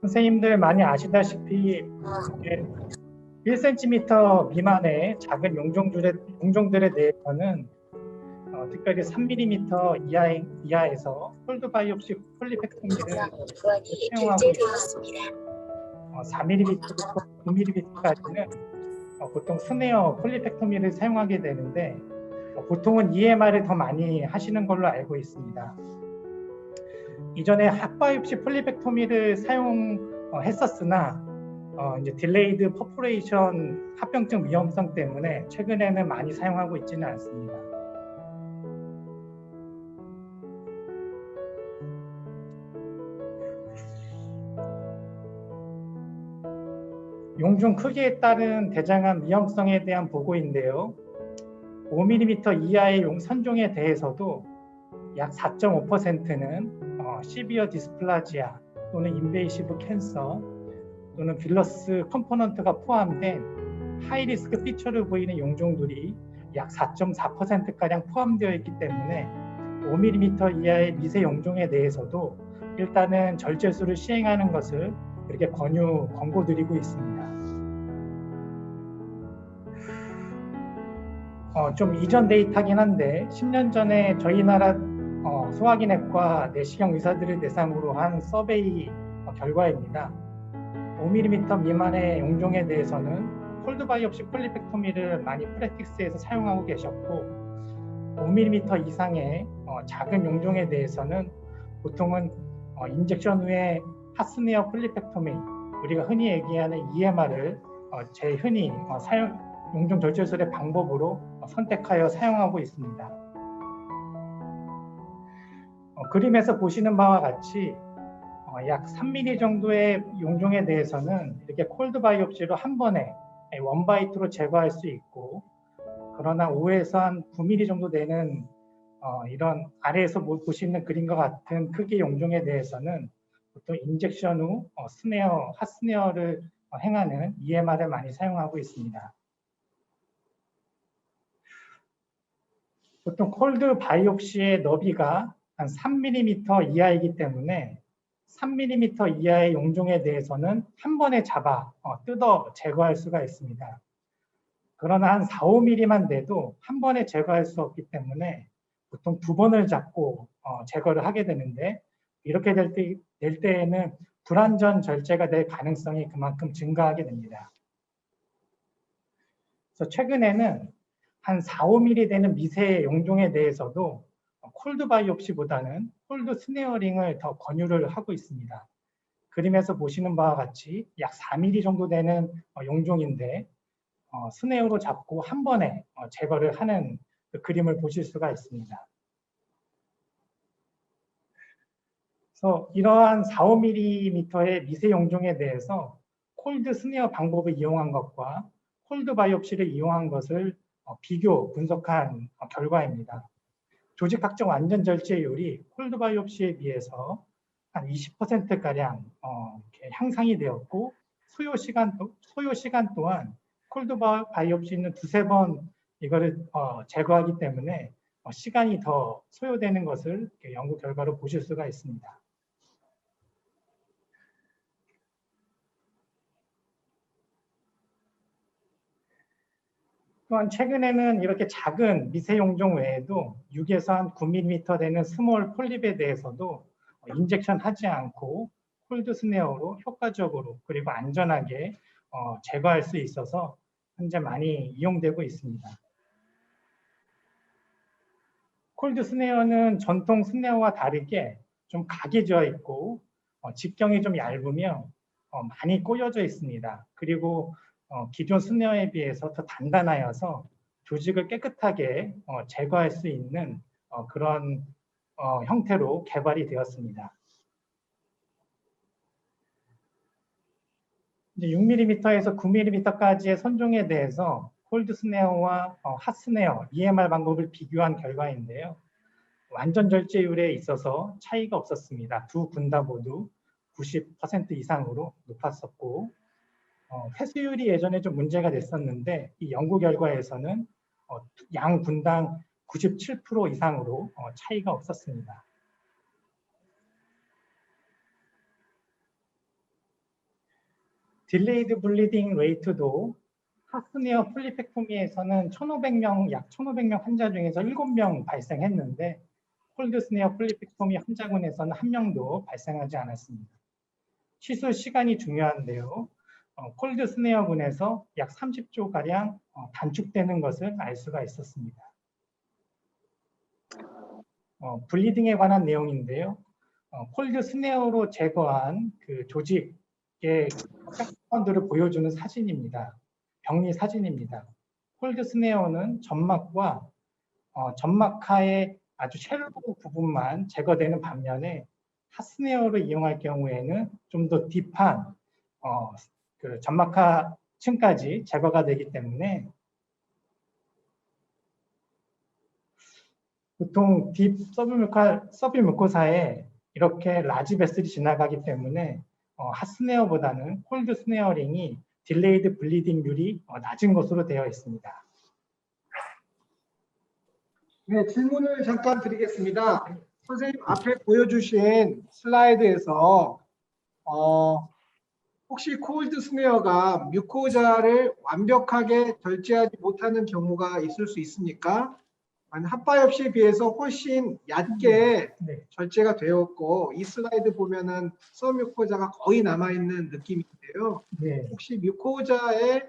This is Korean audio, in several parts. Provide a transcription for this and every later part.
선생님들 많이 아시다시피 1cm 미만의 작은 용종들에 대해서는 특별히 3mm 이하에서 콜드 바이옵시 폴리펙토미를 사용하고 있습니다. 4mm부터 9mm까지는 보통 스네어 폴리펙토미를 사용하게 되는데 보통은 EMR을 더 많이 하시는 걸로 알고 있습니다. 이전에 핫바이옵시 폴리펙토미를 사용했었으나 이제 딜레이드 퍼포레이션 합병증 위험성 때문에 최근에는 많이 사용하고 있지는 않습니다. 용종 크기에 따른 대장암 위험성에 대한 보고인데요. 5mm 이하의 선종에 대해서도 약 4.5%는 시비어 디스플라지아 또는 인베이시브 캔서 또는 빌러스 컴포넌트가 포함된 하이리스크 피처를 보이는 용종들이 약 4.4%가량 포함되어 있기 때문에 5mm 이하의 미세 용종에 대해서도 일단은 절제술을 시행하는 것을 이렇게 권고드리고 있습니다. 좀 이전 데이터긴 한데 10년 전에 저희 나라 소화기내과 내시경 의사들을 대상으로 한 서베이 결과입니다. 5mm 미만의 용종에 대해서는 콜드 바이옵시 폴리펙토미를 많이 프랙티스에서 사용하고 계셨고 5mm 이상의 작은 용종에 대해서는 보통은 인젝션 후에 핫스네어 폴리펙토미, 우리가 흔히 얘기하는 EMR을 제일 흔히 용종 절제술의 방법으로 선택하여 사용하고 있습니다. 그림에서 보시는 바와 같이 약 3mm 정도의 용종에 대해서는 이렇게 콜드 바이옵시로 한 번에 원바이트로 제거할 수 있고, 그러나 5에서 한 9mm 정도 되는 이런 아래에서 보시는 그림과 같은 크기의 용종에 대해서는 보통 인젝션 후 핫스네어를 행하는 EMR을 많이 사용하고 있습니다. 보통 콜드 바이옵시의 너비가 한 3mm 이하이기 때문에 3mm 이하의 용종에 대해서는 한 번에 잡아 뜯어 제거할 수가 있습니다. 그러나 한 4, 5mm만 돼도 한 번에 제거할 수 없기 때문에 보통 두 번을 잡고 제거를 하게 되는데, 이렇게 될 때에는 불완전 절제가 될 가능성이 그만큼 증가하게 됩니다. 그래서 최근에는 한 4, 5mm 되는 미세 용종에 대해서도 콜드 바이옵시보다는 콜드 스네어링을 더 권유를 하고 있습니다. 그림에서 보시는 바와 같이 약 4mm 정도 되는 용종인데 스네어로 잡고 한 번에 제거를 하는 그 그림을 보실 수가 있습니다. 그래서 이러한 4, 5mm의 미세 용종에 대해서 콜드 스네어 방법을 이용한 것과 콜드 바이옵시를 이용한 것을 비교 분석한 결과입니다. 조직 확정 완전 절제율이 콜드 바이옵시에 비해서 한 20%가량 향상이 되었고, 소요 시간 또한 콜드 바이옵시는 두세 번 이거를 제거하기 때문에 시간이 더 소요되는 것을 연구 결과로 보실 수가 있습니다. 또한 최근에는 이렇게 작은 미세 용종 외에도 6에서 한 9mm 되는 스몰 폴립에 대해서도 인젝션 하지 않고 콜드 스네어로 효과적으로 그리고 안전하게 제거할 수 있어서 현재 많이 이용되고 있습니다. 콜드 스네어는 전통 스네어와 다르게 좀 각이 지어 있고 직경이 좀 얇으며 많이 꼬여져 있습니다. 그리고 기존 스네어에 비해서 더 단단하여서 조직을 깨끗하게 제거할 수 있는 그런 형태로 개발이 되었습니다. 이제 6mm에서 9mm까지의 선종에 대해서 콜드 스네어와 핫 스네어, EMR 방법을 비교한 결과인데요. 완전 절제율에 있어서 차이가 없었습니다. 두 군 다 모두 90% 이상으로 높았었고, 회수율이 예전에 좀 문제가 됐었는데 이 연구 결과에서는 양 군당 97% 이상으로 차이가 없었습니다. 딜레이드 블리딩 레이트도 하스니어 플리펙토미에서는 1,500명, 약 1,500명 환자 중에서 7명 발생했는데 콜드 스네어 플리펙토미 환자군에서는 1명도 발생하지 않았습니다. 시술 시간이 중요한데요. 콜드 스네어군에서 약 30초가량 단축되는 것을 알 수가 있었습니다. 블리딩에 관한 내용인데요. 콜드 스네어로 제거한 그 조직의 사건들을 보여주는 사진입니다. 병리 사진입니다. 콜드 스네어는 점막과 점막하의 아주 쉘로 부분만 제거되는 반면에 핫스네어를 이용할 경우에는 좀 더 딥한 그 점막하층까지 제거가 되기 때문에 보통 딥 서브뮤코사에 이렇게 라지 베슬이 지나가기 때문에 핫스네어보다는 콜드 스네어링이 딜레이드 블리딩률이 낮은 것으로 되어 있습니다. 네, 질문을 잠깐 드리겠습니다. 선생님 앞에 보여주신 슬라이드에서 혹시 콜드 스네어가 뮤코자를 완벽하게 절제하지 못하는 경우가 있을 수 있습니까? 핫바이옵시에 비해서 훨씬 얕게 절제가 되었고 이 슬라이드 보면은 서뮤코자가 거의 남아있는 느낌인데요. 혹시 뮤코자의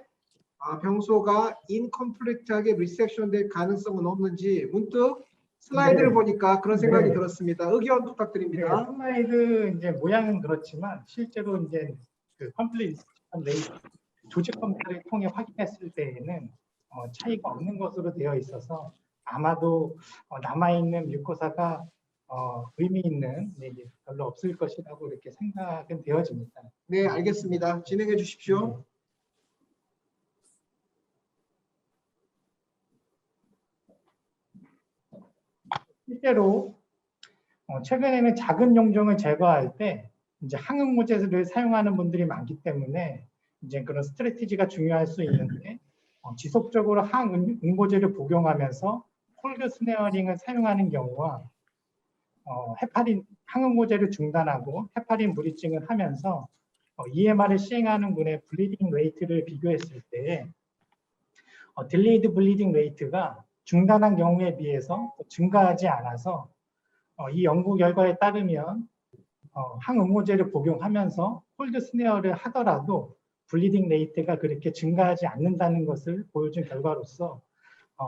병소가 인컴플리트하게 리섹션 될 가능성은 없는지 문득 슬라이드를 보니까 그런 생각이 들었습니다. 의견 부탁드립니다. 슬라이드 이제 모양은 그렇지만 실제로 이제 그 컴플리트 조직 검사를 통해 확인했을 때에는 차이가 없는 것으로 되어 있어서 아마도 남아있는 뮤코사가 의미 있는 얘기 별로 없을 것이라고 이렇게 생각은 되어집니다. 네, 알겠습니다. 진행해 주십시오. 실제로 최근에는 작은 용종을 제거할 때 이제 항응모제를 사용하는 분들이 많기 때문에 이제 그런 스트래티지가 중요할 수 있는데 지속적으로 항응모제를 복용하면서 콜드 스네어링을 사용하는 경우와 헤파린 항응모제를 중단하고 헤파린 무리징을 하면서 EMR을 시행하는 분의 블리딩 레이트를 비교했을 때 딜레이드 블리딩 레이트가 중단한 경우에 비해서 증가하지 않아서 이 연구 결과에 따르면 항응모제를 복용하면서 콜드 스네어를 하더라도 블리딩 레이트가 그렇게 증가하지 않는다는 것을 보여준 결과로서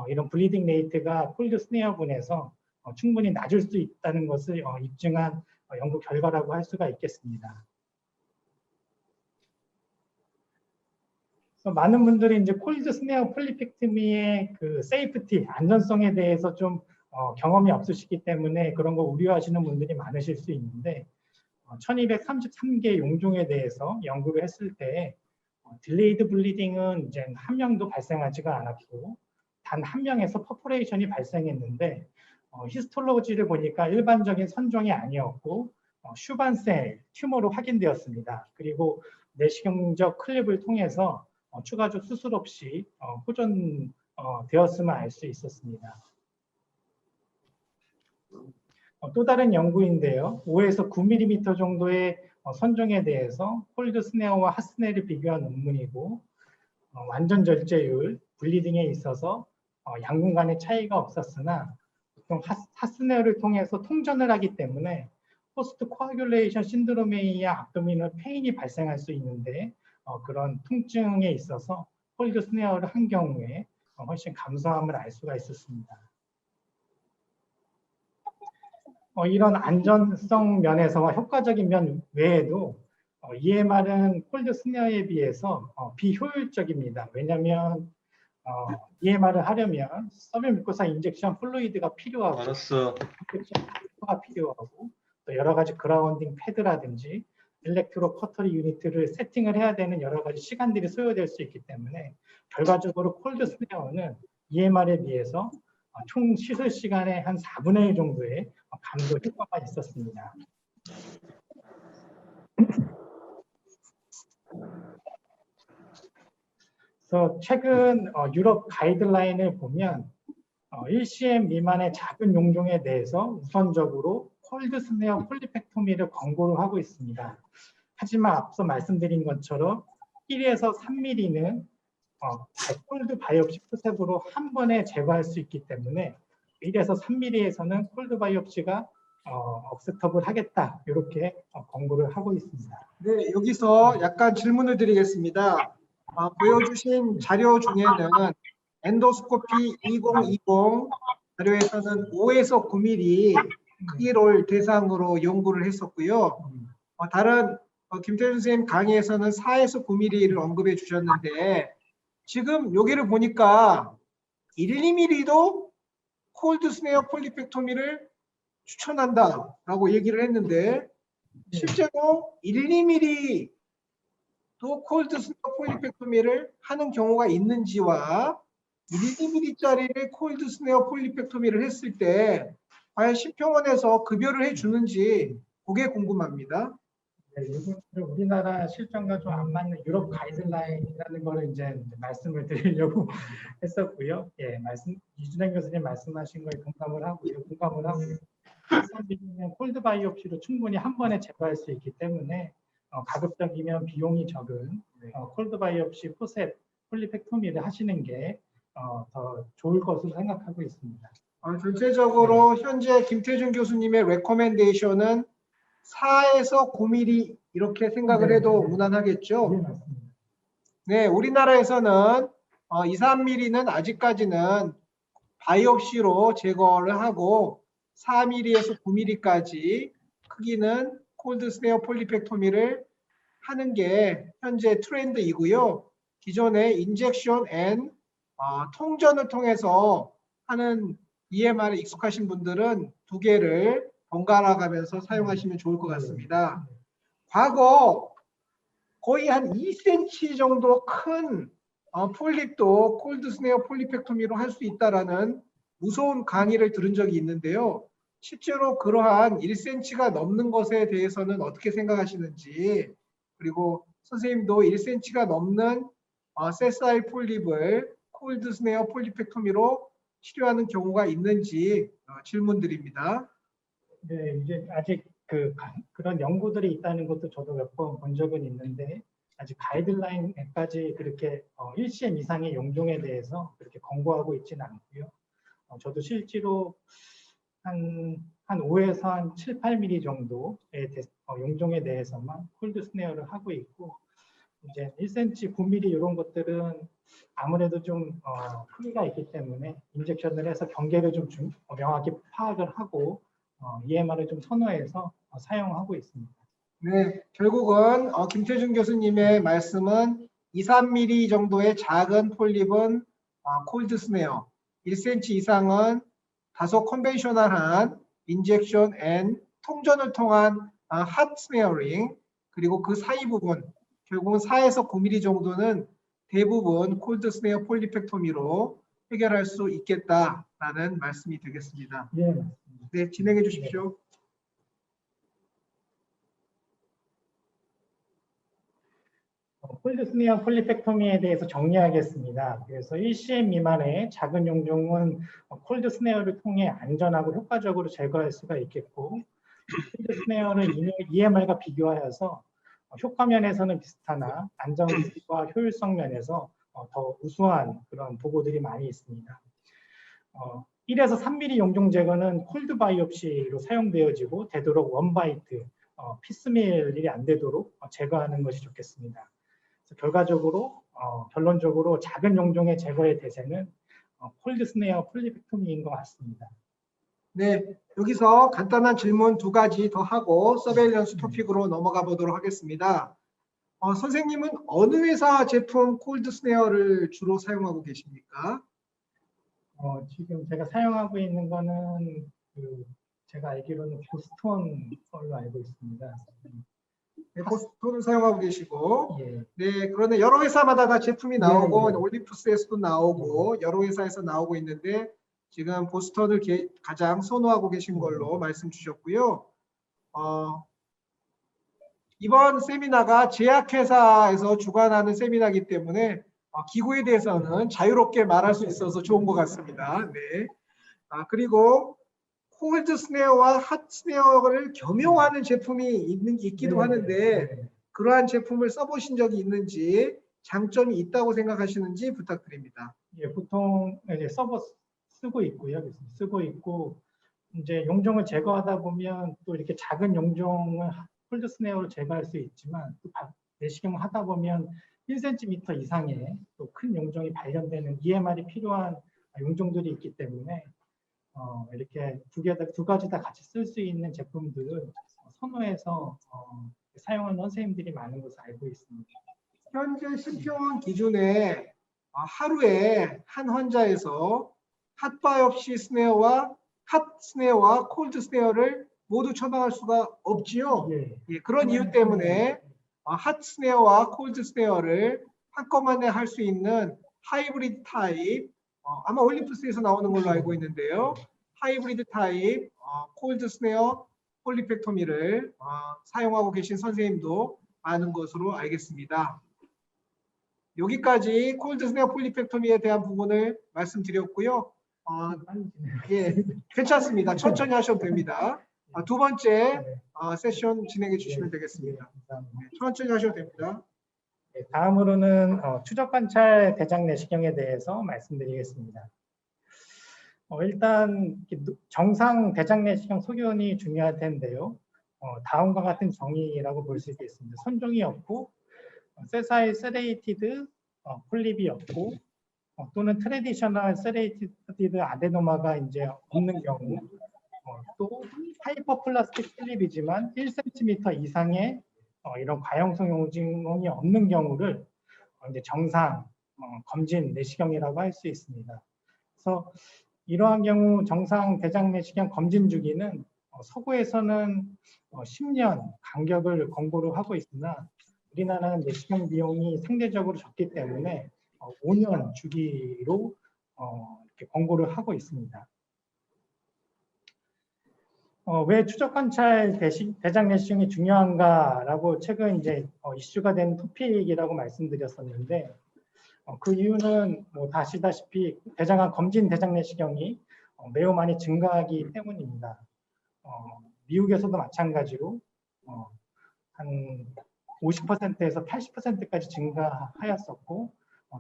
이런 블리딩 레이트가 콜드 스네어군에서 충분히 낮을 수 있다는 것을 입증한 연구 결과라고 할 수가 있겠습니다. 많은 분들이 이제 콜드 스네어 폴리펙트미의 그 세이프티, 안전성에 대해서 좀 경험이 없으시기 때문에 그런 거 우려하시는 분들이 많으실 수 있는데 1233개 용종에 대해서 연구를 했을 때 딜레이드 블리딩은 이제 한 명도 발생하지가 않았고 단 한 명에서 퍼포레이션이 발생했는데 히스톨로지를 보니까 일반적인 선종이 아니었고 슈반셀 튜머로 확인되었습니다. 그리고 내시경적 클립을 통해서 추가적 수술 없이 호전되었음을 알 수 있었습니다. 또 다른 연구인데요. 5에서 9mm 정도의 선종에 대해서 콜드 스네어와 핫스네어를 비교한 논문이고 완전 절제율, 블리딩에 있어서 양군 간의 차이가 없었으나 보통 핫스네어를 통해서 통전을 하기 때문에 포스트 코아귤레이션 신드롬에 의해 압도미널 페인이 발생할 수 있는데 그런 통증에 있어서 콜드 스네어를 한 경우에 훨씬 감소함을 알 수가 있었습니다. 이런 안전성 면에서와 효과적인 면 외에도 EMR은 콜드 스네어에 비해서 비효율적입니다. 왜냐하면 EMR을 하려면 서브뮤코사 인젝션 플루이드가 필요하고 인젝션 필요하고 또 여러 가지 그라운딩 패드라든지 일렉트로 커터리 유니트를 세팅을 해야 되는 여러 가지 시간들이 소요될 수 있기 때문에 결과적으로 콜드 스네어는 EMR에 비해서 총 시술 시간의 한 4분의 1 정도의 감소 효과가 있었습니다. 그래서 최근 유럽 가이드라인을 보면 1cm 미만의 작은 용종에 대해서 우선적으로 콜드 스네어 폴리펙토미를 권고를 하고 있습니다. 하지만 앞서 말씀드린 것처럼 1에서 3mm는 콜드 바이옵시 포셉으로 한 번에 제거할 수 있기 때문에 1에서 3mm에서는 콜드 바이옵시가 억셉터블 하겠다, 이렇게 권고를 하고 있습니다. 네, 여기서 약간 질문을 드리겠습니다. 보여주신 자료 중에는 엔도스코피 2020 자료에서는 5에서 9mm 크기를 대상으로 연구를 했었고요. 다른 김태준 선생님 강의에서는 4에서 9mm를 언급해 주셨는데, 지금 여기를 보니까 1, 2mm도 콜드 스네어 폴리펙토미를 추천한다라고 얘기를 했는데, 실제로 1, 2mm도 콜드 스네어 폴리펙토미를 하는 경우가 있는지와 1, 2mm짜리를 콜드 스네어 폴리펙토미를 했을 때 과연 심평원에서 급여를 해주는지, 그게 궁금합니다. 네, 우리나라 실정과 좀 안 맞는 유럽 가이드라인이라는 거를 이제 말씀을 드리려고 했었고요. 예, 이준행 교수님 말씀하신 거에 공감을 하고요. 3mm는 콜드 바이옵시로 충분히 한 번에 제거할 수 있기 때문에 가급적이면 비용이 적은 콜드 바이옵시 포셉 폴리펙토미를 하시는 게 더 좋을 것으로 생각하고 있습니다. 전체적으로 현재 김태준 교수님의 레코멘데이션은 4에서 9mm 이렇게 생각을 해도 무난하겠죠? 네, 맞습니다. 네, 우리나라에서는 2, 3mm는 아직까지는 바이옵시로 제거를 하고 4mm에서 9mm까지 크기는 콜드 스네어 폴리펙토미를 하는 게 현재 트렌드이고요. 기존의 인젝션 앤 통전을 통해서 하는 EMR에 익숙하신 분들은 두 개를 번갈아 가면서 사용하시면 좋을 것 같습니다. 과거 거의 한 2cm 정도 큰 폴립도 콜드 스네어 폴리펙토미로 할 수 있다라는 무서운 강의를 들은 적이 있는데요. 실제로 그러한 1cm가 넘는 것에 대해서는 어떻게 생각하시는지, 그리고 선생님도 1cm가 넘는 세사일 폴립을 콜드 스네어 폴리펙토미로 치료하는 경우가 있는지 질문드립니다. 네, 이제 아직 그런 연구들이 있다는 것도 저도 몇 번 본 적은 있는데, 아직 가이드라인까지 그렇게 1cm 이상의 용종에 대해서 그렇게 권고하고 있지는 않고요. 저도 실제로 한 5에서 한 7, 8mm 정도의 용종에 대해서만 콜드 스네어를 하고 있고, 이제 1cm, 9mm 이런 것들은 아무래도 좀 크기가 있기 때문에 인젝션을 해서 경계를 좀 명확히 파악을 하고 EMR을 좀 선호해서 사용하고 있습니다. 네, 결국은 김태준 교수님의 말씀은 2, 3mm 정도의 작은 폴립은 콜드 스네어, 1cm 이상은 다소 컨벤셔널한 인젝션 앤 통전을 통한 핫 스네어링, 그리고 그 사이 부분 결국은 4에서 9mm 정도는 대부분 콜드 스네어 폴리펙토미로 해결할 수 있겠다라는 말씀이 되겠습니다. 네, 진행해 주십시오. 콜드 스네어 폴리펙토미에 대해서 정리하겠습니다. 그래서 1cm 미만의 작은 용종은 콜드 스네어를 통해 안전하고 효과적으로 제거할 수가 있겠고, 콜드 스네어는 EMR과 비교하여서 효과 면에서는 비슷하나 안전과 효율성 면에서 더 우수한 그런 보고들이 많이 있습니다. 1에서 3mm 용종 제거는 콜드 바이옵시로 사용되어지고 되도록 원바이트, 피스밀이 안 되도록 제거하는 것이 좋겠습니다. 결과적으로 결론적으로 작은 용종의 제거의 대세는 콜드 스네어 폴리펙토미인 것 같습니다. 네, 여기서 간단한 질문 2가지 더 하고 서베일런스 토픽으로 넘어가 보도록 하겠습니다. 선생님은 어느 회사 제품 콜드 스네어를 주로 사용하고 계십니까? 지금 제가 사용하고 있는 거는 제가 알기로는 보스턴 걸로 알고 있습니다. 네, 보스턴을 사용하고 계시고, 예. 네, 그런데 여러 회사마다 다 제품이 나오고, 예. 올림푸스에서도 나오고, 여러 회사에서 나오고 있는데, 지금 보스턴을 가장 선호하고 계신 걸로 말씀 주셨고요. 이번 세미나가 제약회사에서 주관하는 세미나이기 때문에 기구에 대해서는 자유롭게 말할 수 있어서 좋은 것 같습니다. 네. 그리고 콜드 스네어와 핫 스네어를 겸용하는 제품이 있기도 하는데 그러한 제품을 써보신 적이 있는지 장점이 있다고 생각하시는지 부탁드립니다. 예, 보통 이제 서버 쓰고 있고요. 쓰고 있고 이제 용종을 제거하다 보면 또 이렇게 작은 용종을 콜드 스네어로 제거할 수 있지만 또 내시경을 하다 보면 1cm 이상의 또 큰 용종이 발견되는 EMR이 필요한 용종들이 있기 때문에 이렇게 두 가지 다 같이 쓸 수 있는 제품들을 선호해서 사용하는 선생님들이 많은 것을 알고 있습니다. 현재 심평원 기준에 하루에 한 환자에서 핫바이옵시 스네어와 핫 스네어와 콜드 스네어를 모두 처방할 수가 없지요. 예. 예, 그런 이유 때문에 핫 스네어와 콜드 스네어를 한꺼번에 할 수 있는 하이브리드 타입, 아마 올림푸스에서 나오는 걸로 알고 있는데요. 하이브리드 타입 콜드 스네어 폴리펙토미를 사용하고 계신 선생님도 많은 것으로 알겠습니다. 여기까지 콜드 스네어 폴리펙토미에 대한 부분을 말씀드렸고요. 예, 괜찮습니다. 천천히 하셔도 됩니다. 두 번째 세션 진행해 주시면 되겠습니다. 네, 천천히 하셔도 됩니다. 네, 다음으로는 추적 관찰 대장 내시경에 대해서 말씀드리겠습니다. 일단 정상 대장 내시경 소견이 중요할 텐데요. 다음과 같은 정의라고 볼 수 있겠습니다. 선종이 없고 세사일 세레이티드 폴립이 없고 또는 트레디셔널 세레이티드 아데노마가 이제 없는 경우 또 하이퍼플라스틱 폴립이지만 1cm 이상의 이런 과형성 용종이 없는 경우를 이제 정상 검진 내시경이라고 할 수 있습니다. 그래서 이러한 경우 정상 대장 내시경 검진 주기는 서구에서는 10년 간격을 권고를 하고 있으나 우리나라는 내시경 비용이 상대적으로 적기 때문에 5년 주기로 이렇게 권고를 하고 있습니다. 왜 추적 관찰 대장 내시경이 중요한가라고 최근 이제 이슈가 된 토픽이라고 말씀드렸었는데 그 이유는 뭐 아시다시피 대장암 검진 대장 내시경이 매우 많이 증가하기 때문입니다. 미국에서도 마찬가지로 한 50%에서 80%까지 증가하였었고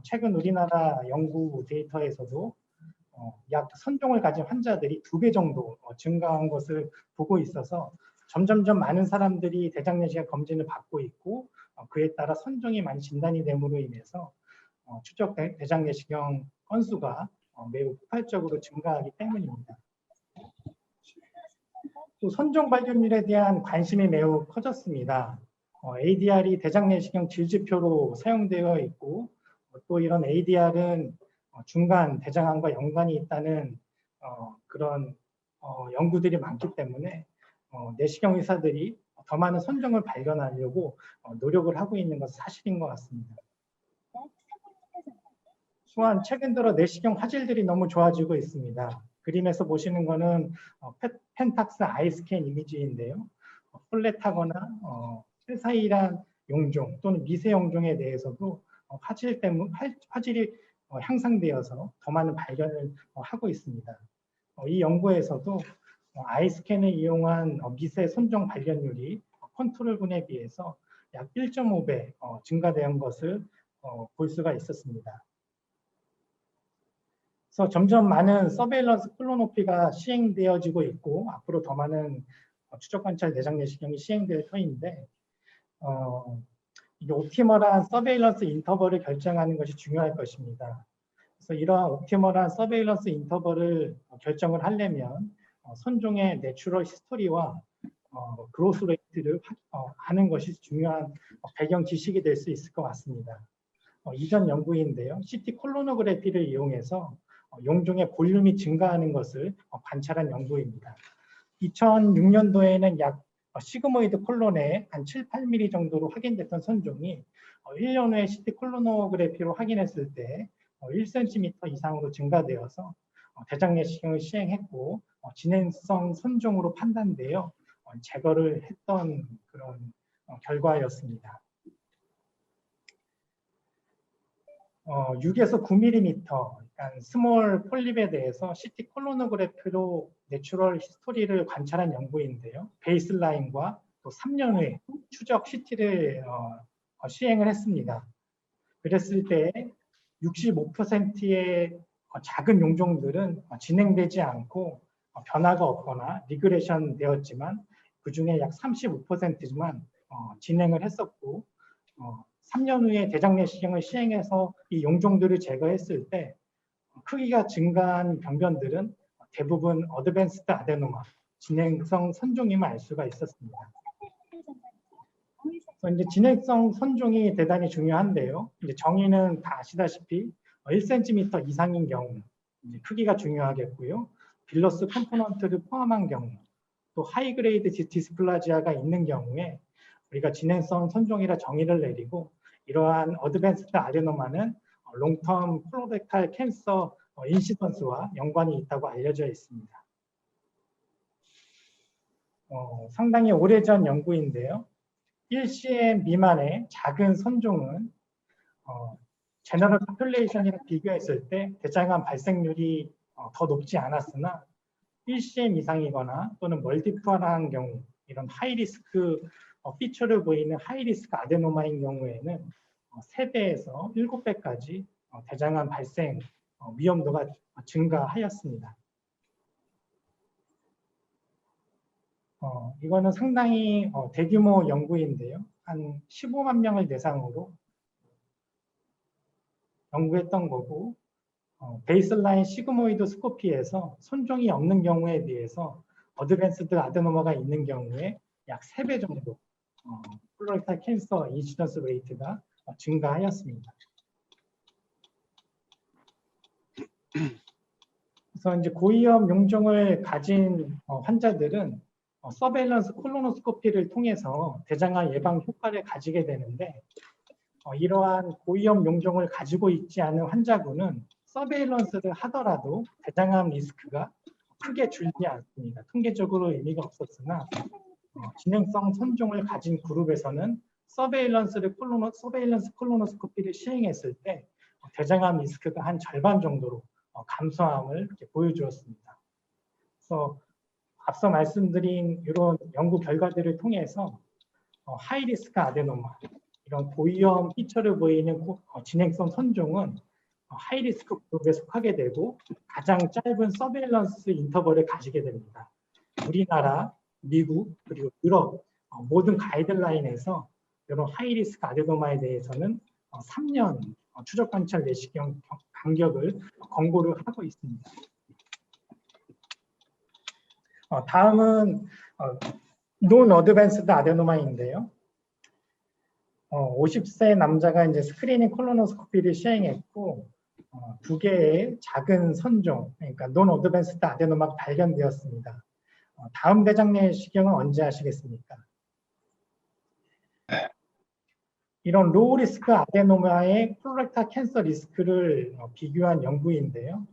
최근 우리나라 연구 데이터에서도 약 선종을 가진 환자들이 2배 정도 증가한 것을 보고 있어서 점점점 많은 사람들이 대장 내시경 검진을 받고 있고 그에 따라 선종이 많이 진단이 됨으로 인해서 추적 대장 내시경 건수가 매우 폭발적으로 증가하기 때문입니다. 또 선종 발견율에 대한 관심이 매우 커졌습니다. ADR이 대장 내시경 질지표로 사용되어 있고 또 이런 ADR은 중간 대장암과 연관이 있다는 그런 연구들이 많기 때문에 내시경 의사들이 더 많은 선종을 발견하려고 노력을 하고 있는 것은 사실인 것 같습니다. 또한 최근 들어 내시경 화질들이 너무 좋아지고 있습니다. 그림에서 보시는 거는 펜탁스 아이스캔 이미지인데요. 플랫하거나 세사일한 용종 또는 미세 용종에 대해서도 화질이 향상되어서 더 많은 발견을 하고 있습니다. 이 연구에서도 아이스캔을 이용한 미세 손종 발견율이 컨트롤군에 비해서 약 1.5배 증가된 것을 볼 수가 있었습니다. 그래서 점점 많은 서베일런스 콜로노피가 시행되어지고 있고 앞으로 더 많은 추적 관찰 대장 내시경이 시행될 터인데 이게 옵티멀한 서베일런스 인터벌을 결정하는 것이 중요할 것입니다. 그래서 이러한 옵티멀한 서베일런스 인터벌을 결정을 하려면 선종의 내추럴 히스토리와 그로스 레이트를 아는 것이 중요한 배경 지식이 될 수 있을 것 같습니다. 이전 연구인데요. CT 콜로노그래피를 이용해서 용종의 볼륨이 증가하는 것을 관찰한 연구입니다. 2006년도에는 약 시그모이드 콜론에 한 7, 8mm 정도로 확인됐던 선종이 1년 후에 CT 콜로노그래피로 확인했을 때 1cm 이상으로 증가되어서 대장 내시경을 시행했고 진행성 선종으로 판단되어 제거를 했던 그런 결과였습니다. 6에서 9mm, 그러니까 스몰 폴립에 대해서 CT 콜로노그래피로 내추럴 히스토리를 관찰한 연구인데요. 베이스라인과 또 3년 후에 추적 CT를 시행을 했습니다. 그랬을 때 65%의 작은 용종들은 진행되지 않고 변화가 없거나 리그레션 되었지만 그 중에 약 35%만 진행을 했었고 3년 후에 대장 내시경을 시행해서 이 용종들을 제거했을 때 크기가 증가한 병변들은 대부분 어드밴스드 아데노마, 진행성 선종임을 알 수가 있었습니다. 이제 진행성 선종이 대단히 중요한데요. 이제 정의는 다 아시다시피 1cm 이상인 경우 이제 크기가 중요하겠고요. 빌러스 컴포넌트를 포함한 경우, 또 하이그레이드 디스플라지아가 있는 경우에 우리가 진행성 선종이라 정의를 내리고 이러한 어드밴스드 아데노마는 롱텀 콜로렉탈 캔서 인시던스와 연관이 있다고 알려져 있습니다. 상당히 오래전 연구인데요. 1cm 미만의 작은 선종은 제너럴 포퓰레이션이랑 비교했을 때 대장암 발생률이 더 높지 않았으나 1cm 이상이거나 또는 멀티플한 경우 이런 하이리스크 피처를 보이는 하이리스크 아데노마인 경우에는 3배에서 7배까지 대장암 발생 위험도가 증가하였습니다. 이거는 상당히 대규모 연구인데요. 한 15만 명을 대상으로 연구했던 거고 베이슬라인 시그모이드 스코피에서 손종이 없는 경우에 비해서 어드밴스드 아데노마가 있는 경우에 약 3배 정도 콜로렉탈 캔서 인시던스 레이트가 증가하였습니다. 그래서 이제 고위험 용종을 가진 환자들은 서베일런스 콜로노스코피를 통해서 대장암 예방 효과를 가지게 되는데 이러한 고위험 용종을 가지고 있지 않은 환자군은 서베일런스를 하더라도 대장암 리스크가 크게 줄지 않습니다. 통계적으로 의미가 없었으나 진행성 선종을 가진 그룹에서는 서베일런스 콜로노스코피를 시행했을 때 대장암 리스크가 한 절반 정도로 감소함을 보여주었습니다. 그래서 앞서 말씀드린 이런 연구 결과들을 통해서 하이리스크 아데노마, 이런 고위험 피처를 보이는 진행성 선종은 하이리스크 그룹에 속하게 되고 가장 짧은 서베일런스 인터벌을 가지게 됩니다. 우리나라, 미국, 그리고 유럽 모든 가이드라인에서 이런 하이리스크 아데노마에 대해서는 3년 추적 관찰 내시경 간격을 권고를 하고 있습니다. 다음은 논 어드밴스드 아데노마인데요. 50세 남자가 이제 스크리닝 콜로노스코피를 시행했고 2개의 작은 선종, 그러니까 논 어드밴스드 아데노마가 발견되었습니다. 다음 대장 내시경은 언제 하시겠습니까? 이런 로우 리스크 아데노마의 콜로렉탈 캔서 리스크를 비교한 연구인데요.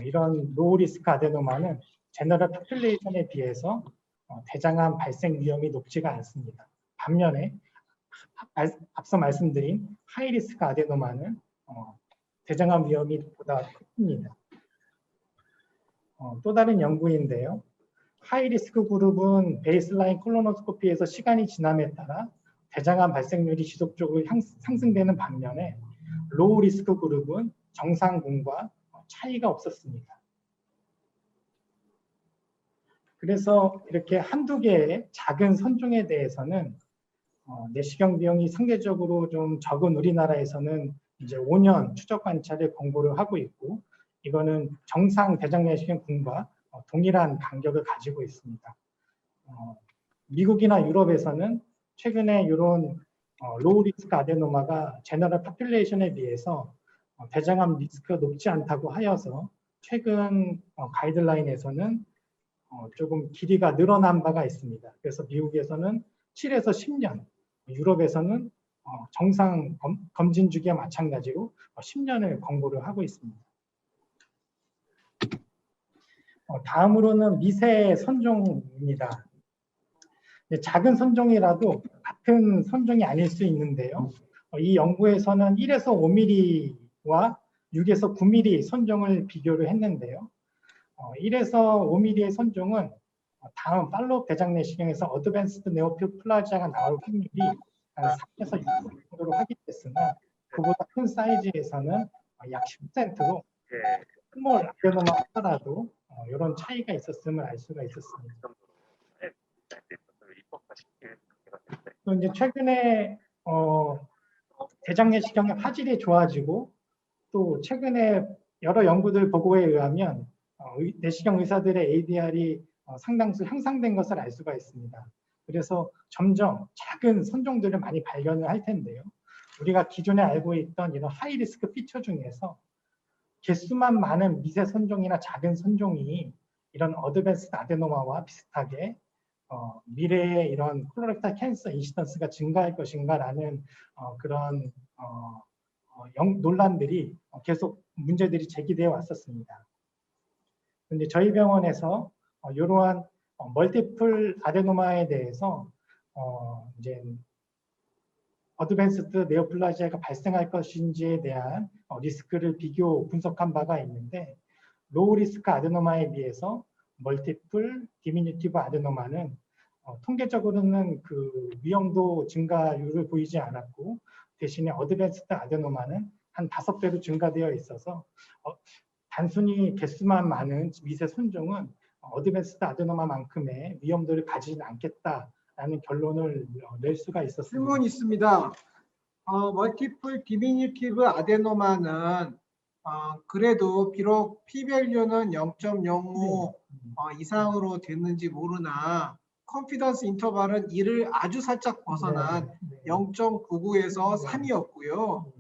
이런 로우 리스크 아데노마는 제너럴 포퓰레이션에 비해서 대장암 발생 위험이 높지가 않습니다. 반면에 앞서 말씀드린 하이리스크 아데노마는 대장암 위험이 보다 큽니다. 또 다른 연구인데요. 하이리스크 그룹은 베이스라인 콜로노스코피에서 시간이 지남에 따라 대장암 발생률이 지속적으로 상승되는 반면에 로우 리스크 그룹은 정상군과 차이가 없었습니다. 그래서 이렇게 한두 개의 작은 선종에 대해서는 내시경 비용이 상대적으로 좀 적은 우리나라에서는 이제 5년 추적 관찰을 권고를 하고 있고 이거는 정상 대장 내시경 군과 동일한 간격을 가지고 있습니다. 미국이나 유럽에서는 최근에 이런 로우 리스크 아데노마가 제너럴 포퓰레이션에 비해서 대장암 리스크가 높지 않다고 하여서 최근 가이드라인에서는 조금 길이가 늘어난 바가 있습니다. 그래서 미국에서는 7에서 10년, 유럽에서는 정상 검진 주기와 마찬가지로 10년을 권고를 하고 있습니다. 다음으로는 미세 선종입니다. 작은 선종이라도 같은 선종이 아닐 수 있는데요. 이 연구에서는 1에서 5mm와 6에서 9mm 선종을 비교를 했는데요. 1에서 5mm의 선종은 다음 팔로우 대장 내시경에서 어드밴스드 네오플라지아가 나올 확률이 한 3에서 6% 정도로 확인됐으나 그보다 큰 사이즈에서는 약 10%로 스몰 아데노마 하더라도 이런 차이가 있었음을 알 수가 있었습니다. 또 이제 최근에 대장 내시경의 화질이 좋아지고 또 최근에 여러 연구들 보고에 의하면 내시경 의사들의 ADR이 상당수 향상된 것을 알 수가 있습니다. 그래서 점점 작은 선종들을 많이 발견을 할 텐데요. 우리가 기존에 알고 있던 이런 하이리스크 피처 중에서 개수만 많은 미세 선종이나 작은 선종이 이런 어드밴스드 아데노마와 비슷하게 미래에 이런 콜로렉탈 캔서 인시던스가 증가할 것인가라는 그런 논란들이 계속 문제들이 제기되어 왔었습니다. 그런데 저희 병원에서 이러한 멀티플 아데노마에 대해서 이제 어드밴스드 네오플라지아가 발생할 것인지에 대한 리스크를 비교 분석한 바가 있는데 로우 리스크 아데노마에 비해서 멀티플 디미니티브 아데노마는 통계적으로는 그 위험도 증가율을 보이지 않았고 대신에 어드밴스드 아데노마는 한 5배로 증가되어 있어서 단순히 개수만 많은 미세 손종은 어드밴스드 아데노마만큼의 위험도를 가지진 않겠다라는 결론을 낼 수가 있었습니다. 질문 있습니다. 멀티플 디미니티브 아데노마는 그래도 비록 p-value는 0.05 이상으로 됐는지 모르나 컨피던스 인터벌은 1을 아주 살짝 벗어난 0.99에서 3이었고요.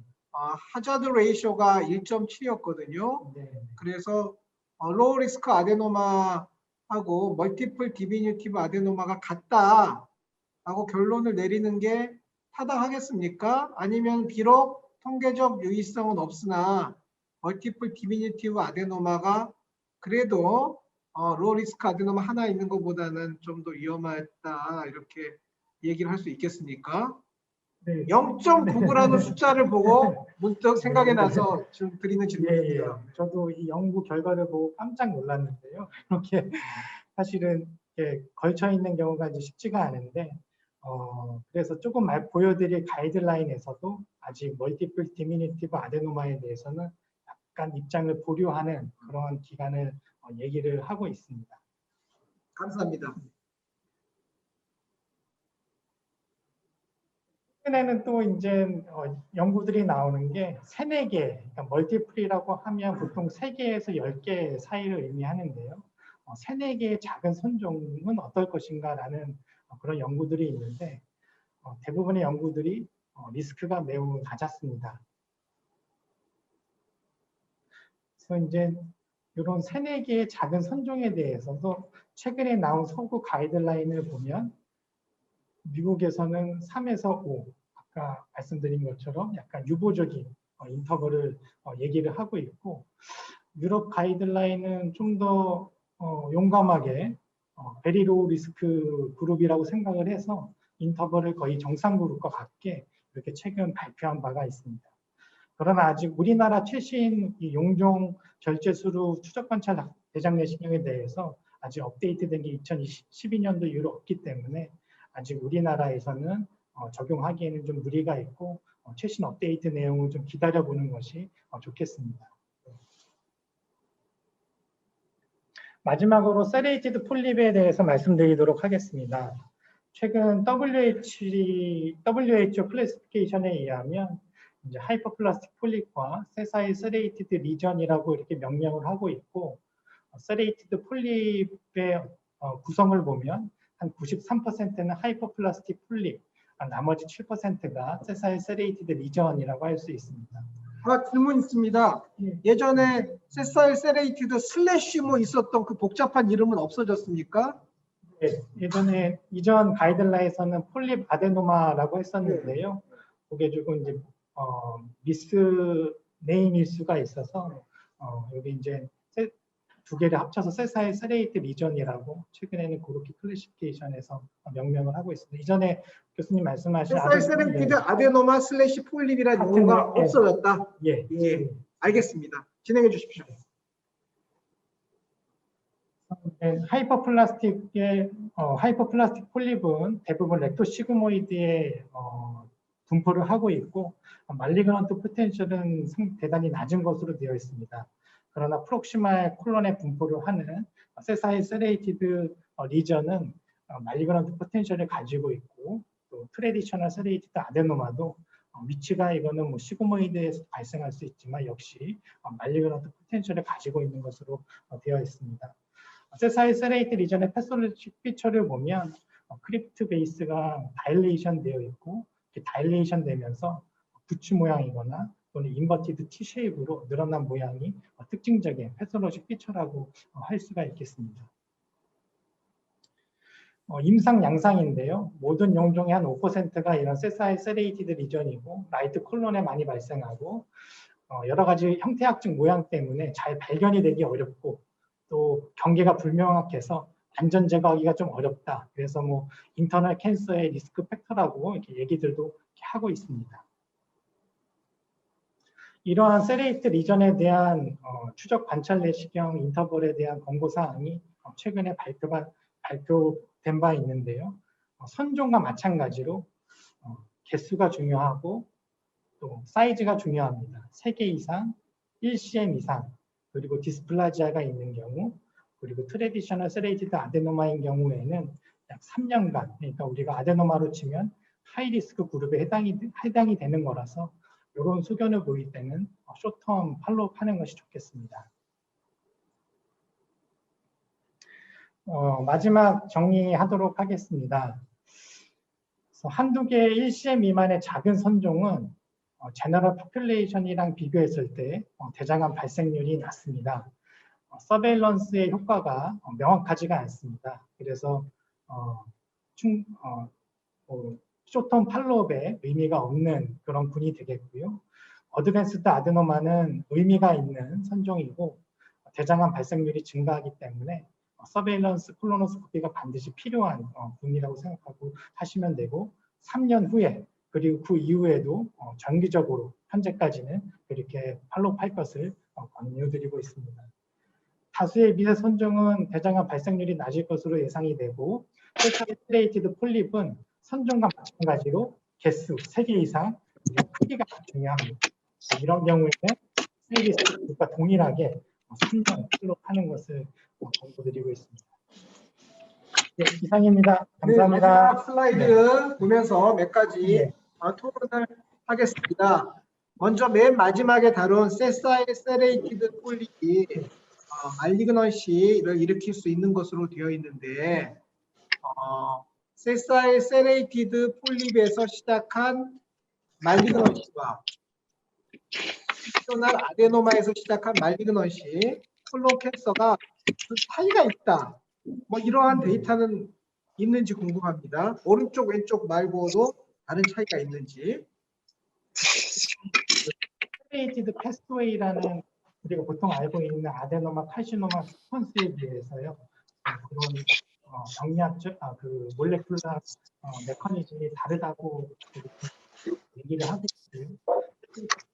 하자드 레이쇼가 1.7이었거든요. 그래서 로우 리스크 아데노마하고 멀티플 디미니티브 아데노마가 같다라고 결론을 내리는 게 타당하겠습니까? 아니면 비록 통계적 유의성은 없으나 멀티플 디미니티브 아데노마가 그래도 로우 리스크 아데노마 하나 있는 것보다는 좀 더 위험하다 이렇게 얘기를 할 수 있겠습니까? 네. 0.99라는 숫자를 보고 문득 생각이 나서 지금 드리는 질문입니다. 저도 이 연구 결과를 보고 깜짝 놀랐는데요. 이렇게 사실은 걸쳐 있는 경우가 이제 쉽지가 않은데 그래서 조금 보여드릴 가이드라인에서도 아직 멀티플 디미니티브 아데노마에 대해서는 약간 입장을 보류하는 그런 기간을 얘기를 하고 있습니다. 감사합니다. 최근에는 또 이제 연구들이 나오는 게 3, 4개, 그러니까 멀티플이라고 하면 보통 3개에서 10개 사이를 의미하는데요. 3, 4개의 작은 선종은 어떨 것인가라는 그런 연구들이 있는데 대부분의 연구들이 리스크가 매우 낮았습니다. 그래서 이제 이런 3, 4개의 작은 선종에 대해서도 최근에 나온 서구 가이드라인을 보면 미국에서는 3에서 5, 아까 말씀드린 것처럼 약간 유보적인 인터벌을 얘기를 하고 있고 유럽 가이드라인은 좀 더 용감하게 베리 로우 리스크 그룹이라고 생각을 해서 인터벌을 거의 정상 그룹과 같게 이렇게 최근 발표한 바가 있습니다. 그러나 아직 우리나라 최신 용종 절제수로 추적 관찰 대장 내시경에 대해서 아직 업데이트된 게 2012년도 이후로 없기 때문에 아직 우리나라에서는 적용하기에는 좀 무리가 있고 최신 업데이트 내용을 좀 기다려보는 것이 좋겠습니다. 마지막으로 세레이티드 폴립에 대해서 말씀드리도록 하겠습니다. 최근 WHO 클래시피케이션에 의하면 이제 하이퍼플라스틱 폴립과 세사일 세레이티드 리전이라고 이렇게 명명을 하고 있고 세레이티드 폴립의 구성을 보면 한 93%는 하이퍼플라스틱 폴립, 나머지 7%가 세사일 세레이티드 리전이라고 할 수 있습니다. 질문 있습니다. 예전에 세사일 세레이티드 슬래시 뭐 있었던 그 복잡한 이름은 없어졌습니까? 네, 예전에 이전 가이드라인에서는 폴립 아데노마라고 했었는데요. 그게 조금 이제 미스 네임일 수가 있어서 여기 이제 두 개를 합쳐서 세사일 세레이트 리전이라고 최근에는 그렇게 클래시피케이션에서 명명을 하고 있습니다. 이전에 교수님 말씀하신 세사일 세레이티드 아데노마 슬래시 폴립이라는 용어가 없어졌다. 예. 알겠습니다. 진행해 주십시오. 하이퍼플라스틱 폴립은 대부분 렉토시그모이드의 분포를 하고 있고 말리그넌트 포텐셜은 대단히 낮은 것으로 되어 있습니다. 그러나 프록시말 콜론에 분포를 하는 세사이 세레이티드 리전은 말리그넌트 포텐셜을 가지고 있고 또 트레디셔널 세레이티드 아데노마도 위치가 이거는 뭐 시그모이드에서 발생할 수 있지만 역시 말리그넌트 포텐셜을 가지고 있는 것으로 되어 있습니다. 세사이 세레이트 리전의 패솔로직 피처를 보면 크립트 베이스가 다일레이션 되어 있고 다일레이션 되면서 부츠 모양이거나 또는 인버티드 T 쉐입으로 늘어난 모양이 특징적인 패솔로직 피처라고 할 수가 있겠습니다. 임상 양상인데요. 모든 용종의 한 5%가 이런 세사이 세레이티드 리전이고 라이트 콜론에 많이 발생하고 여러 가지 형태학적 모양 때문에 잘 발견이 되기 어렵고 또 경계가 불명확해서 안전 제거하기가 좀 어렵다. 그래서 뭐 인터널 캔서의 리스크 팩터라고 이렇게 얘기들도 이렇게 하고 있습니다. 이러한 세레이트 리전에 대한 추적 관찰 내시경 인터벌에 대한 권고 사항이 최근에 발표된 바 있는데요. 선종과 마찬가지로 개수가 중요하고 또 사이즈가 중요합니다. 3개 이상, 1cm 이상, 그리고 디스플라지아가 있는 경우, 그리고 트레디셔널 세레이티드 아데노마인 경우에는 약 3년간, 그러니까 우리가 아데노마로 치면 하이리스크 그룹에 해당이 되는 거라서 이런 소견을 보일 때는 쇼텀 팔로우 하는 것이 좋겠습니다. 마지막 정리하도록 하겠습니다. 그래서 한두 개의 1cm 미만의 작은 선종은 제너럴 포퓰레이션이랑 비교했을 때 대장암 발생률이 낮습니다. 서베일런스의 효과가 명확하지가 않습니다. 그래서 쇼텀 팔로업에 의미가 없는 그런 군이 되겠고요. 어드밴스드 아데노마는 의미가 있는 선종이고 대장암 발생률이 증가하기 때문에 서베일런스 콜로노스코피가 반드시 필요한 군이라고 생각하고 하시면 되고 3년 후에 그리고 그 이후에도 정기적으로 현재까지는 그렇게 팔로우할 것을 권유드리고 있습니다. 다수의 미세 선종은 대장암 발생률이 낮을 것으로 예상이 되고 세레이티드 폴립은 선종과 마찬가지로 개수 3개 이상 크기가 중요합니다. 이런 경우에는 세리스과 동일하게 3년 팔로우하는 것을 권고드리고 있습니다. 네, 이상입니다. 감사합니다. 네, 마지막 슬라이드 보면서 몇 가지 토론을 하겠습니다. 먼저 맨 마지막에 다룬 세사이 세레이티드 폴립이 말리그넌시를 일으킬 수 있는 것으로 되어 있는데 세사이 세레이티드 폴립에서 시작한 말리그넌시와 피셔널 아데노마에서 시작한 말리그넌시, 콜론 캔서가 그 차이가 있다. 뭐 이러한 데이터는 있는지 궁금합니다. 오른쪽 왼쪽 말고도 다른 차이가 있는지. 세레이티드 패스웨이라는 우리가 보통 알고 있는 아데노마, 칼시노마 시퀀스에 비해서요. 그런 병리학적 그 몰레큘러 메커니즘이 다르다고 얘기를 하고 있어요.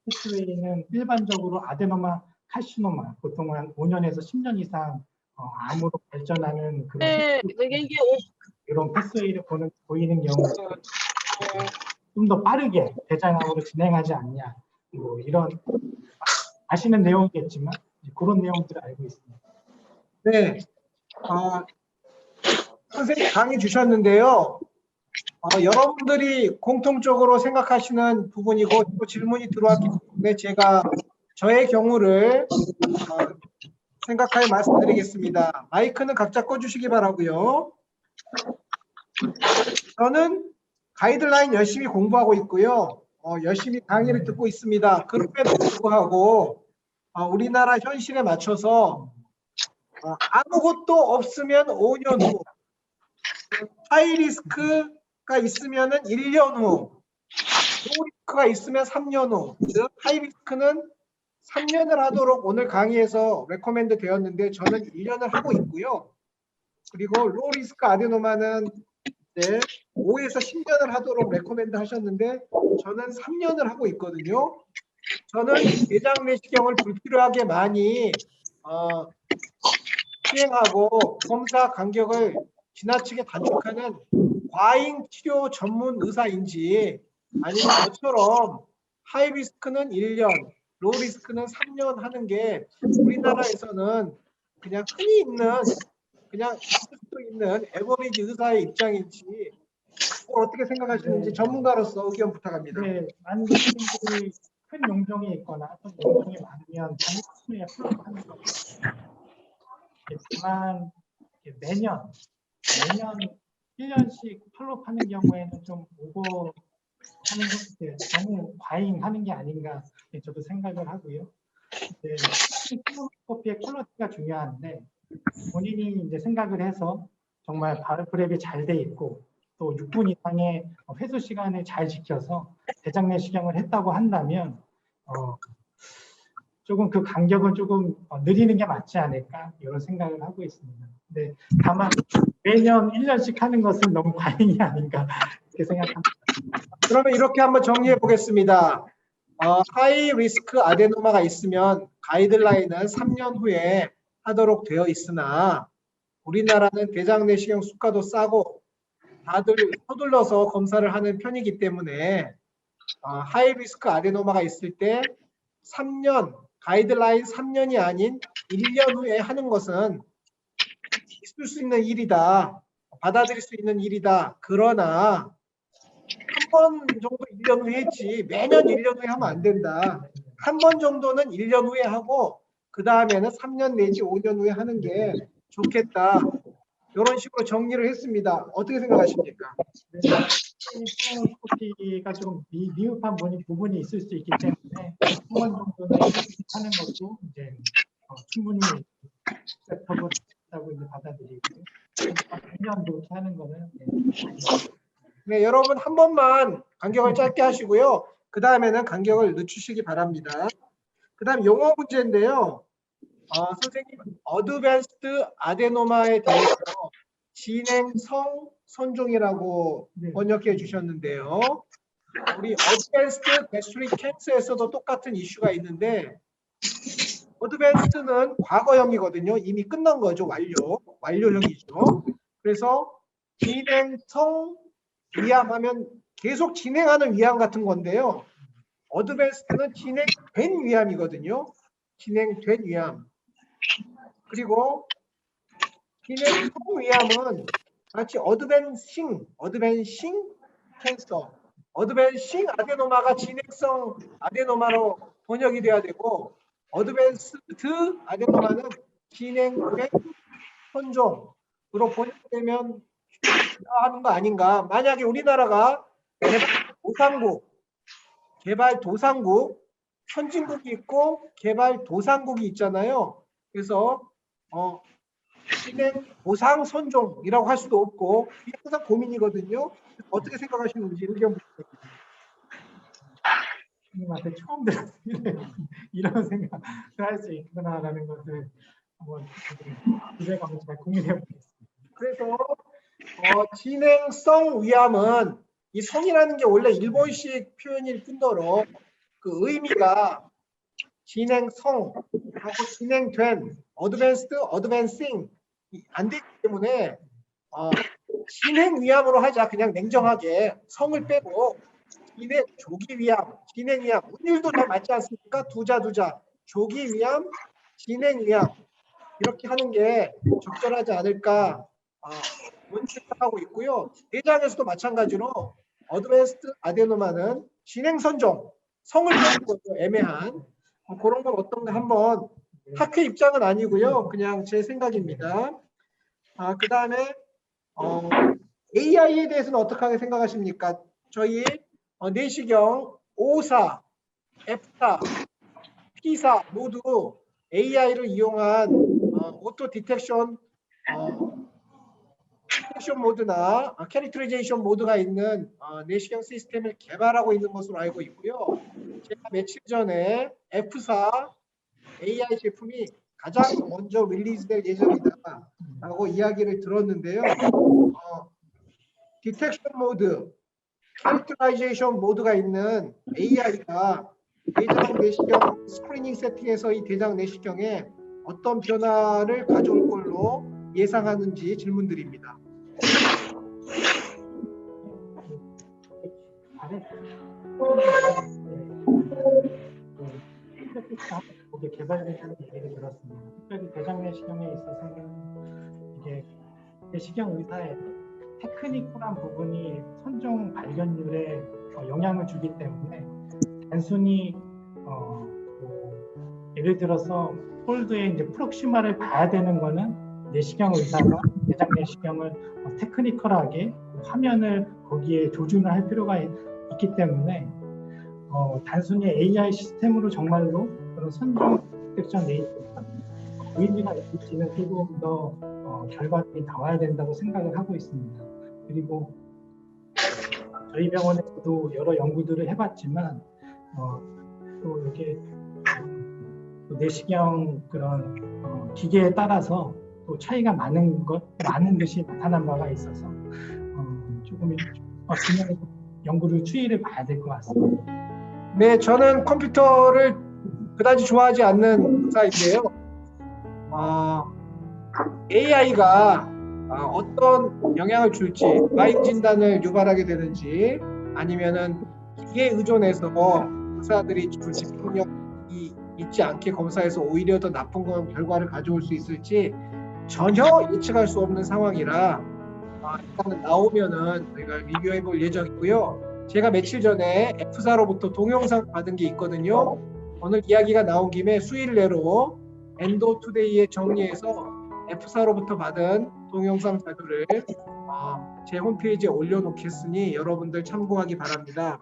패스웨이는 일반적으로 아데노마, 칼시노마 보통 한 5년에서 10년 이상 암으로 발전하는 그런 이런 패스웨이를 보이는 경우 좀 더 빠르게 대장암으로 진행하지 않냐 뭐 이런 아시는 내용이겠지만 그런 내용들을 알고 있습니다. 네, 선생님 강의 주셨는데요. 여러분들이 공통적으로 생각하시는 부분이고 또 질문이 들어왔기 때문에 제가 저의 경우를 생각하여 말씀드리겠습니다. 마이크는 각자 꺼주시기 바라고요. 저는 가이드라인 열심히 공부하고 있고요. 열심히 강의를 듣고 있습니다. 그럼에도 불구하고 우리나라 현실에 맞춰서 아무것도 없으면 5년 후, 하이리스크가 있으면 1년 후, 로우리스크가 있으면 3년 후, 즉 하이리스크는 3년을 하도록 오늘 강의에서 레코멘드 되었는데 저는 1년을 하고 있고요. 그리고 로우리스크 아데노마는 5에서 10년을 하도록 레코멘드 하셨는데 저는 3년을 하고 있거든요. 저는 대장 내시경을 불필요하게 많이 시행하고 검사 간격을 지나치게 단축하는 과잉 치료 전문 의사인지 아니면 저처럼 하이 리스크는 1년, 로우 리스크는 3년 하는 게 우리나라에서는 그냥 흔히 있는 그냥 있을 수도 있는 에버리지 의사의 입장인지 그걸 어떻게 생각하시는지 네. 전문가로서 의견 부탁합니다. 네, 많은 교수님들이 큰 용종이 있거나 큰 용종이 많으면 단순히 플롯하는 거 있지만 매년 1년씩 플롯하는 경우에는 좀 오버 하는 것이 너무 과잉하는 게 아닌가 저도 생각을 하고요. 콜로노스코피의 퀄리티가 중요한데 본인이 이제 생각을 해서 정말 바로 프랩이 잘 돼 있고 또 6분 이상의 회수 시간을 잘 지켜서 대장 내시경을 했다고 한다면 조금 그 간격은 조금 느리는 게 맞지 않을까 이런 생각을 하고 있습니다. 근데 다만 매년 1년씩 하는 것은 너무 과잉이 아닌가 이렇게 생각합니다. 그러면 이렇게 한번 정리해 보겠습니다. 하이 리스크 아데노마가 있으면 가이드라인은 3년 후에 하도록 되어 있으나 우리나라는 대장 내시경 수가도 싸고 다들 서둘러서 검사를 하는 편이기 때문에 하이 리스크 아데노마가 있을 때 3년, 가이드라인 3년이 아닌 1년 후에 하는 것은 있을 수 있는 일이다. 받아들일 수 있는 일이다. 그러나 한 번 정도 1년 후에 했지 매년 1년 후에 하면 안 된다. 한 번 정도는 1년 후에 하고 그 다음에는 3년 내지 5년 후에 하는 게 좋겠다. 이런 식으로 정리를 했습니다. 어떻게 생각하십니까? 콜로노스코피가 좀 미흡한 부분이 있을 수 있기 때문에 한 번 정도는 하는 것도 이제 충분히 acceptable라고 이제 받아들이고 1년 그렇게 하는 거는 네, 여러분 한 번만 간격을 짧게 하시고요. 그 다음에는 간격을 늦추시기 바랍니다. 그 다음 용어 문제인데요. 선생님, 어드밴스드 아데노마에 대해서 진행성 선종이라고 번역해 주셨는데요. 우리 어드밴스드 게스트릭 캔서에서도 똑같은 이슈가 있는데 어드밴스드는 과거형이거든요. 이미 끝난 거죠. 완료형이죠. 그래서 진행성 위암하면 계속 진행하는 위암 같은 건데요. 어드밴스드는 진행된 위암이거든요. 진행된 위암. 그리고 진행성 위암은 마치 어드밴싱 캔서, 어드밴싱 아데노마가 진행성 아데노마로 번역이 돼야 되고 어드밴스드 아데노마는 진행된 선종으로 번역되면 하는 거 아닌가. 만약에 우리나라가 개발도상국, 선진국이 있고 개발도상국이 있잖아요. 그래서 진행 보상 선종이라고 할 수도 없고 이게 항상 고민이거든요. 어떻게 생각하시는지 의견 부탁드립니다. 선생님한테 처음 들었어요. 이런 생각을 할 수 있구나라는 것을 한번 기대가 잘 고민해 보겠습니다. 그래서 진행성 위암은 이 성이라는 게 원래 일본식 표현일 뿐더러 그 의미가 진행성하고 진행된 어드밴스드, 어드밴싱 안 되기 때문에 진행 위암으로 하자. 그냥 냉정하게 성을 빼고 진행 조기 위암, 진행 위암 운율도 다 맞지 않습니까? 두자 조기 위암, 진행 위암 이렇게 하는 게 적절하지 않을까 생각하고 있고요. 대장에서도 마찬가지로 어드밴스드 아데노마는 진행 선종 성을 빼는 거죠. 애매한 그런 건 어떤가 한번 학회 입장은 아니고요. 그냥 제 생각입니다. 그 다음에 AI에 대해서는 어떻게 생각하십니까? 저희 내시경 5사, F사, P사 모두 AI를 이용한 오토 디텍션 모드나 캐릭터리제이션 모드가 있는 내시경 시스템을 개발하고 있는 것으로 알고 있고요. 제가 며칠 전에 F사 AI 제품이 가장 먼저 릴리즈될 예정이다라고 이야기를 들었는데요. 디텍션 모드, 캐릭터라이제이션 모드가 있는 AI가 대장 내시경 스크리닝 세팅에서 이 대장 내시경에 어떤 변화를 가져올 걸로 예상하는지 질문드립니다. 잘해. 그게 개발된다는 얘기를 들었습니다. 특별히 대장 내시경에 있어서는 이게 내시경 의사의 테크니컬한 부분이 선종 발견율에 영향을 주기 때문에 단순히 예를 들어서 폴드의 이제 프록시마를 봐야 되는 거는 내시경 의사가 대장 내시경을 테크니컬하게 화면을 거기에 조준을 할 필요가 있기 때문에 단순히 AI 시스템으로 정말로 그런 선종 디텍션 레이트가 의미가 있을지는 조금 더 결과들이 나와야 된다고 생각을 하고 있습니다. 그리고 저희 병원에서도 여러 연구들을 해봤지만 또 이렇게 내시경 그런 기계에 따라서 또 차이가 많은 것이 나타난 바가 있어서 조금 진행 연구를 추이를 봐야 될 것 같습니다. 네, 저는 컴퓨터를 그다지 좋아하지 않는 의사인데요. AI가 어떤 영향을 줄지, 과잉 진단을 유발하게 되는지, 아니면은 기계에 의존해서 의사들이 줄 집중력이 있지 않게 검사해서 오히려 더 나쁜 결과를 가져올 수 있을지 전혀 예측할 수 없는 상황이라 일단은 나오면은 저희가 리뷰해볼 예정이고요. 제가 며칠 전에 F사로부터 동영상 받은 게 있거든요. 오늘 이야기가 나온 김에 수일 내로 엔도투데이에 정리해서 F사로부터 받은 동영상 자료를 제 홈페이지에 올려놓겠으니 여러분들 참고하기 바랍니다.